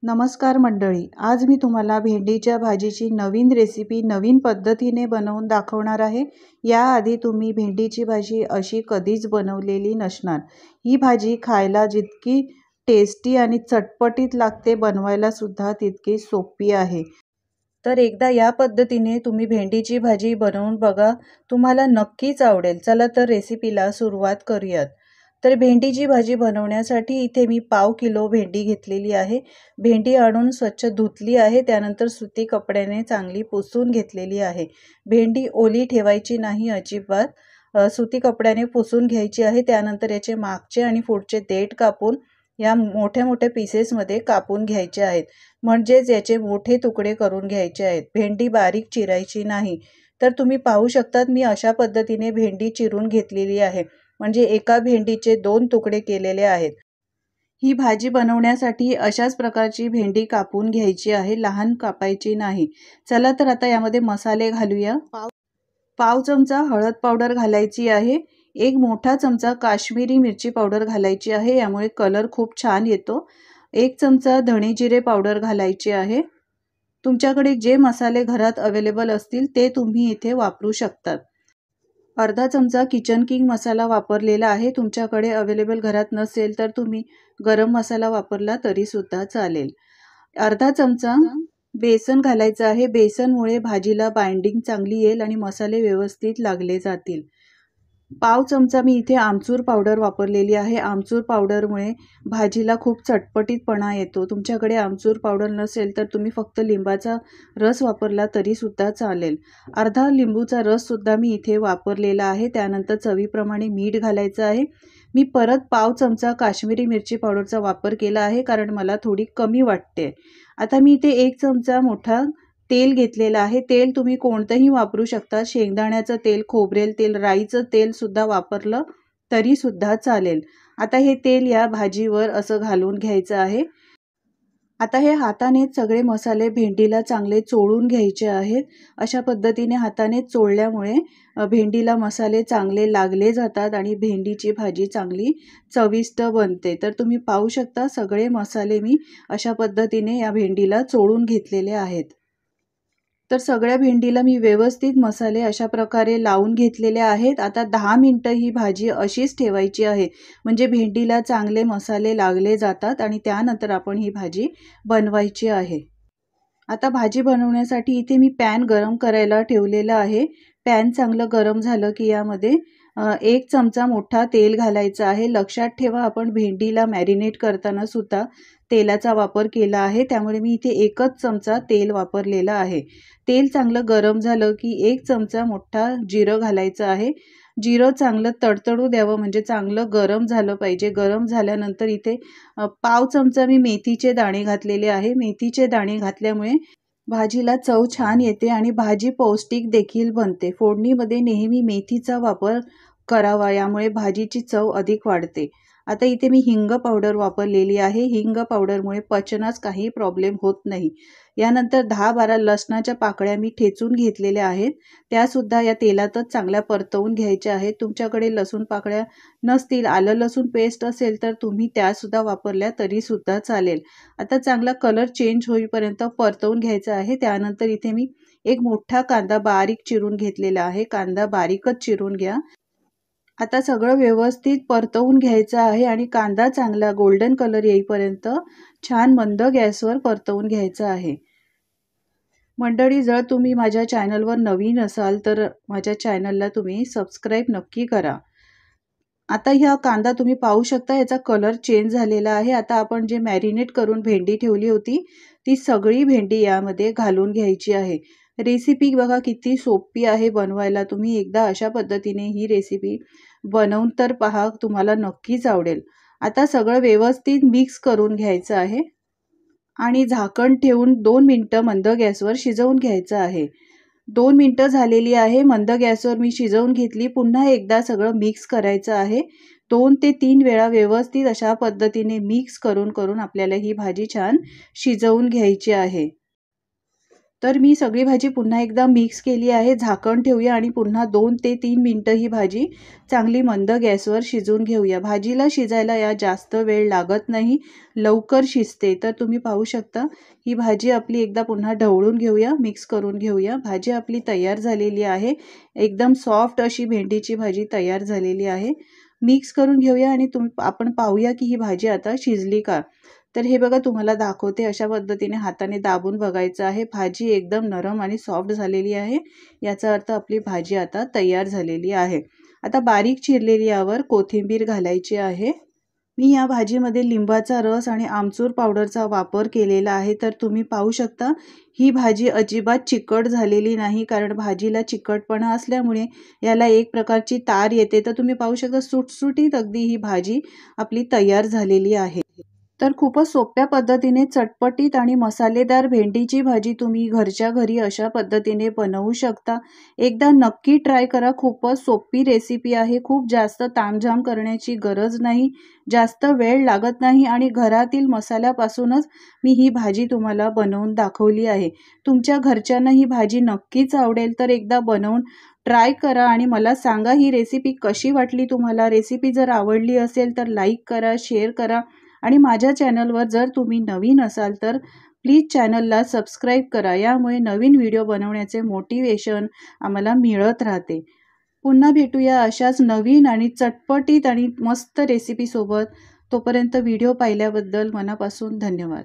नमस्कार मंडळी, आज मी तुम्हाला भेंडीच्या भाजीची नवीन रेसिपी नवीन पद्धतीने बनवून दाखवणार आहे। याआधी तुम्ही भेंडीची भाजी अशी कधीच बनवलेली नसणार। ही भाजी खायला जितकी टेस्टी आणि चटपटीत लागते, बनवायला सुद्धा तितकी सोपी आहे। तर एकदा या पद्धतीने तुम्ही भेंडीची भाजी बनवून बघा, तुम्हाला नक्कीच आवडेल। चला तर रेसिपीला सुरुवात करूयात। तर भेंडीची भाजी बनवण्यासाठी इथे मी पाव किलो भेंडी घेतलेली आहे। भेंडी आणून स्वच्छ धुतली आहे, त्यानंतर सुती कपड्याने चांगली पुसून घेतलेली आहे। भेंडी ओली ठेवायची नाही अजिबात, सुती कपड्याने पुसून घ्यायची आहे। त्यानंतर याचे मागचे आणि पुढचे देठ कापून या मोठ्या मोठ्या पीसेसमध्ये कापून घ्यायचे आहेत, म्हणजेच याचे मोठे तुकडे करून घ्यायचे आहेत। भेंडी बारीक चिरायची नाही। तर तुम्ही पाहू शकतात मी अशा पद्धतीने भेंडी चिरून घेतलेली आहे, म्हणजे एका भेंडीचे 2 तुकडे केलेले आहेत। ही भाजी बनवण्यासाठी अशाच प्रकारची भेंडी कापून घ्यायची आहे, लहान कापायची नाही। चला तर आता यामध्ये मसाले घालूया। पाव चमचा हळद पावडर घालायची आहे। एक मोठा चमचा काश्मीरी मिरची पावडर घालायची आहे, यामुळे कलर खूप छान येतो। 1 चमचा धणे जिरे पावडर घालायची आहे। तुमच्याकडे जे मसाले घरात अवेलेबल असतील ते तुम्ही इथे वापरू शकतात। अर्धा चमचा किचन किंग मसाला वापरलेला आहे। तुमच्याकडे अवेलेबल घरात नसेल तर तुम्ही गरम मसाला वापरला तरी सुद्धा चालेल। अर्धा चमचा बेसन घालायचं आहे। बेसनमुळे भाजीला बाइंडिंग चांगली येईल आणि मसाले व्यवस्थित लागले जातील। पाव चमचा मी इथे आमचूर पावडर वापरलेली आहे। आमचूर पावडरमुळे भाजीला खूप चटपटीतपणा येतो। तुमच्याकडे आमचूर पावडर नसेल तर तुम्ही फक्त लिंबाचा रस वापरला तरी सुद्धा चालेल। अर्धा लिंबूचा रस सुद्धा मी इथे वापरलेला आहे। त्यानंतर चवीप्रमाणे मीठ घालायचं आहे। मी परत पाव चमचा काश्मीरी मिरची पावडरचा वापर केला आहे, कारण मला थोडी कमी वाटते। आता मी इथे 1 चमचा मोठा तेल घेतलेला आहे। तेल तुम्ही कोणतेही वापरू शकता, शेंगदाण्याचं तेल, खोबरेल तेल, राईचं तेल सुद्धा वापरलं तरी सुद्धा चालेल। आता हे तेल या भाजीवर असं घालून घ्यायचं आहे। आता हे हाताने सगळे मसाले भेंडीला चांगले चोळून घ्यायचे आहेत। अशा पद्धतीने हाताने चोळल्यामुळे भेंडीला मसाले चांगले लागले जातात आणि भेंडीची भाजी चांगली चविष्ट बनते। तर तुम्ही पाहू शकता सगळे मसाले मी अशा पद्धतीने या भेंडीला चोळून घेतलेले आहेत। तर सगळ्या भेंडीला मी व्यवस्थित मसाले अशा प्रकारे लावून घेतलेले आहेत। आता 10 मिनिटं ही भाजी अशीच ठेवायची आहे, म्हणजे भेंडीला चांगले मसाले लागले जातात आणि त्यानंतर आपण ही भाजी बनवायची आहे। आता भाजी बनवण्यासाठी इथे मी पॅन गरम करायला ठेवलेला आहे। पॅन चांगलं गरम झालं की यामध्ये 1 चमचा मोठा तेल घालायचा आहे। लक्षात ठेवा, आपण भेंडीला मॅरिनेट करताना सुद्धा तेलाचा वापर केला आहे, त्यामुळे मी इथे 1च चमचा तेल वापरलेला आहे। तेल चांगलं गरम झालं की 1 चमचा मोठा जिरं घालायचं आहे। जिरं चांगलं तडतडू द्यावं, म्हणजे चांगलं गरम झालं पाहिजे। गरम झाल्यानंतर इथे पाव चमचा मी मेथीचे दाणे घातलेले आहे। मेथीचे दाणे घातल्यामुळे भाजीला चव छान येते आणि भाजी पौष्टिक देखील बनते। फोडणीमध्ये नेहमी मेथीचा वापर करावा, यामुळे भाजीची चव अधिक वाढते। आता इथे मी हिंग पावडर वापरलेली आहे। हिंग पावडरमुळे पचनास काही प्रॉब्लेम होत नाही। यानंतर 10-12 लसणाच्या पाकळ्या मी ठेचून घेतलेल्या आहेत, त्यासुद्धा या तेलातच चांगल्या परतवून घ्यायच्या आहेत। तुमच्याकडे लसूण पाकळ्या नसतील, आलं लसूण पेस्ट असेल तर तुम्ही त्यासुद्धा वापरल्या तरी सुद्धा चालेल। आता चांगला कलर चेंज होईपर्यंत परतवून घ्यायचा आहे। त्यानंतर इथे मी एक मोठा कांदा बारीक चिरून घेतलेला आहे। कांदा बारीकच चिरून घ्या। आता सगळं व्यवस्थित परतवून घ्यायचं आहे आणि कांदा चांगला गोल्डन कलर येईपर्यंत छान मंद गॅसवर परतवून घ्यायचा आहे। मंडळी, जर तुम्ही माझ्या चॅनलवर नवीन असाल तर माझ्या चॅनलला तुम्ही सबस्क्राईब नक्की करा। आता हा कांदा तुम्ही पाहू शकता, याचा कलर चेंज झालेला आहे। आता आपण जे मॅरिनेट करून भेंडी ठेवली होती ती सगळी भेंडी यामध्ये घालून घ्यायची आहे। रेसिपी बघा किती सोपी आहे बनवायला। तुम्ही एकदा अशा पद्धतीने ही रेसिपी बनवून तर पहा, तुम्हाला नक्कीच आवडेल। आता सगळं व्यवस्थित मिक्स करून घ्यायचं आहे आणि झाकण ठेवून 2 मिनिटं मंद गॅसवर शिजवून घ्यायचं आहे। 2 मिनिटं झालेली आहे, मंद गॅसवर मी शिजवून घेतली। पुन्हा एकदा सगळं मिक्स करायचं आहे। 2 ते 3 वेळा व्यवस्थित अशा पद्धतीने मिक्स करून आपल्याला ही भाजी छान शिजवून घ्यायची आहे। तर मी सगळी भाजी पुन्हा एकदा मिक्स केली आहे. झाकण ठेवूया आणि पुन्हा 2 ते 3 मिनिटं ही भाजी चांगली मंद गॅसवर शिजवून घेऊया. भाजीला शिजायला या जास्त वेळ लागत नाही, लवकर शिजते. तर तुम्ही पाहू शकता ही भाजी आपली एकदा पुन्हा ढवळून घेऊया, मिक्स करून घेऊया. भाजी आपली तयार झालेली आहे. एकदम सॉफ्ट अशी भेंडीची भाजी तयार झालेली आहे. मिक्स करून घेऊया आणि आपण पाहूया की ही भाजी आता शिजली का. तर हे बघा तुम्हाला दाखवते, अशा पद्धतीने हाताने दाबून बघायचं आहे. भाजी एकदम नरम आणि सॉफ्ट झालेली आहे. याचा अर्थ आपली भाजी आता तयार झालेली आहे. आता बारीक चिरलेली यावर कोथिंबीर घालायची आहे. मी या भाजीमध्ये लिंबाचा रस आणि आमचूर पावडरचा वापर केलेला आहे. तर तुम्ही पाहू शकता ही भाजी अजिबात चिकट झालेली नाही, कारण भाजीला चिकटपणा असल्यामुळे याला एक प्रकारची तार येते. तर तुम्ही पाहू शकता सुटसुटीत अगदी ही भाजी आपली तयार झालेली आहे. तर खूपच सोप्या पद्धतीने चटपटीत आणि मसालेदार भेंडीची भाजी तुम्ही घरच्या घरी अशा पद्धतीने बनवू शकता. एकदा नक्की ट्राय करा. खूपच सोपी रेसिपी आहे. खूप जास्त तामझाम करण्याची गरज नाही, जास्त वेळ लागत नाही आणि घरातील मसाल्यापासूनच मी ही भाजी तुम्हाला बनवून दाखवली आहे. तुमच्या घरच्यांना ही भाजी नक्कीच आवडेल. तर एकदा बनवून ट्राय करा आणि मला सांगा ही रेसिपी कशी वाटली तुम्हाला. रेसिपी जर आवडली असेल तर लाईक करा, शेअर करा आणि माझ्या चॅनलवर जर तुम्ही नवीन असाल तर प्लीज चॅनलला सबस्क्राईब करा. यामुळे नवीन व्हिडिओ बनवण्याचे मोटिवेशन आम्हाला मिळत राहते. पुन्हा भेटूया अशाच नवीन आणि चटपटीत आणि मस्त रेसिपीसोबत. तोपर्यंत व्हिडिओ पाहिल्याबद्दल मनापासून धन्यवाद.